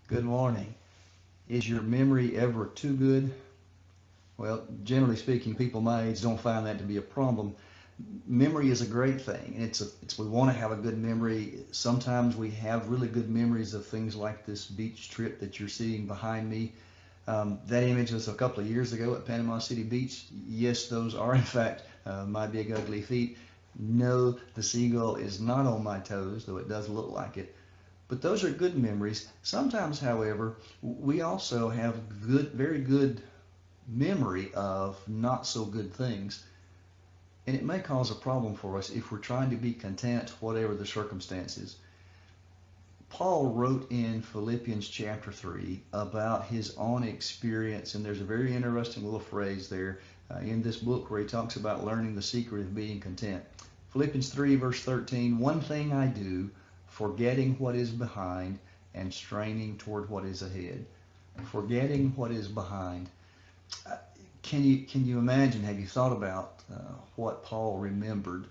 Good morning. Is your memory ever too good? Well, generally speaking, people my age don't find that to be a problem. Memory is a great thing, and we want to have a good memory. Sometimes we have really good memories of things like this beach trip that you're seeing behind me. That image was a couple of years ago at Panama City Beach. Yes, those are in fact my big ugly feet. No, the seagull is not on my toes, though it does look like it. But those are good memories. Sometimes, however, we also have very good memory of not so good things. And it may cause a problem for us if we're trying to be content, whatever the circumstances. Paul wrote in Philippians chapter 3 about his own experience, and there's a very interesting little phrase there in this book where he talks about learning the secret of being content. Philippians 3 verse 13, one thing I do, forgetting what is behind and straining toward what is ahead. Forgetting what is behind. Can you imagine, have you thought about what Paul remembered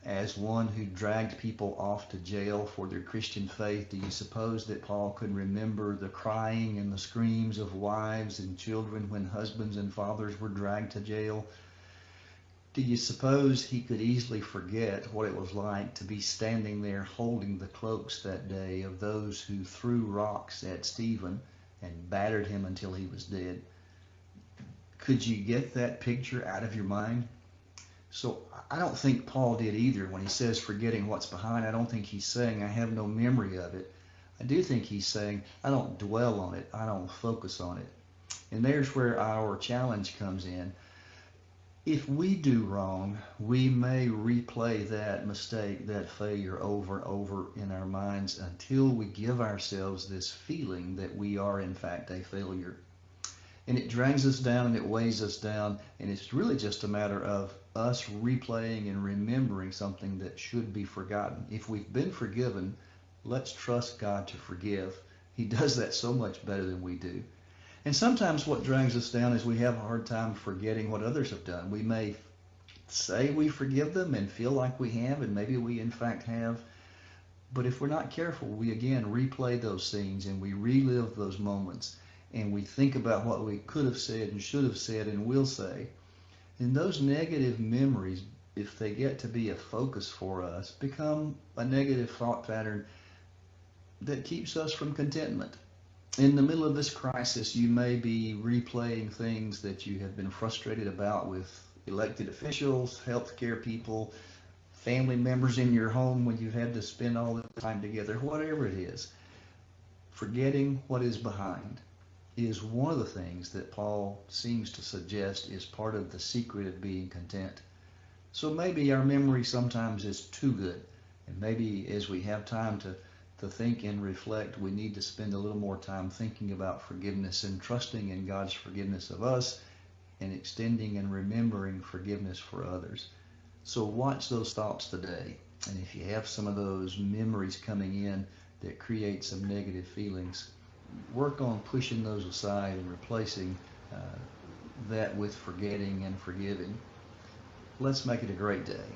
as one who dragged people off to jail for their Christian faith? Do you suppose that Paul could remember the crying and the screams of wives and children when husbands and fathers were dragged to jail? Do you suppose he could easily forget what it was like to be standing there holding the cloaks that day of those who threw rocks at Stephen and battered him until he was dead? Could you get that picture out of your mind? So I don't think Paul did either when he says forgetting what's behind. I don't think he's saying I have no memory of it. I do think he's saying I don't dwell on it. I don't focus on it. And there's where our challenge comes in. If we do wrong, we may replay that mistake, that failure over and over in our minds until we give ourselves this feeling that we are in fact a failure. And it drags us down and it weighs us down, and it's really just a matter of us replaying and remembering something that should be forgotten. If we've been forgiven, let's trust God to forgive. He does that so much better than we do. And sometimes what drags us down is we have a hard time forgetting what others have done. We may say we forgive them and feel like we have, and maybe we in fact have. But if we're not careful, we again replay those scenes and we relive those moments. And we think about what we could have said and should have said and will say. And those negative memories, if they get to be a focus for us, become a negative thought pattern that keeps us from contentment. In the middle of this crisis, you may be replaying things that you have been frustrated about with elected officials, healthcare people, family members in your home when you've had to spend all the time together, whatever it is. Forgetting what is behind is one of the things that Paul seems to suggest is part of the secret of being content. So maybe our memory sometimes is too good, and maybe as we have time to think and reflect, we need to spend a little more time thinking about forgiveness and trusting in God's forgiveness of us and extending and remembering forgiveness for others. So watch those thoughts today, and if you have some of those memories coming in that create some negative feelings, work on pushing those aside and replacing that with forgetting and forgiving. Let's make it a great day,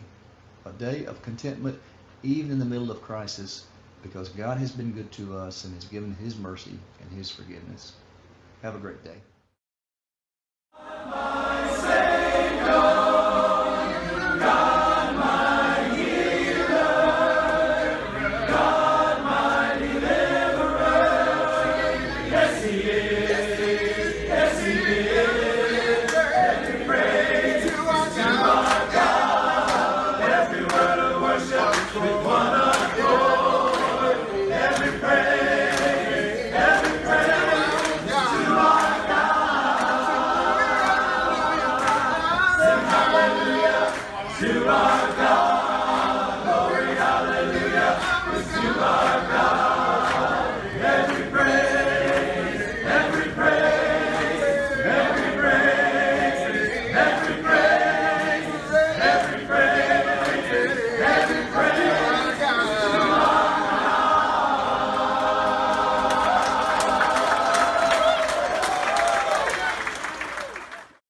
a day of contentment, even in the middle of crisis, because God has been good to us and has given His mercy and His forgiveness. Have a great day. To our God.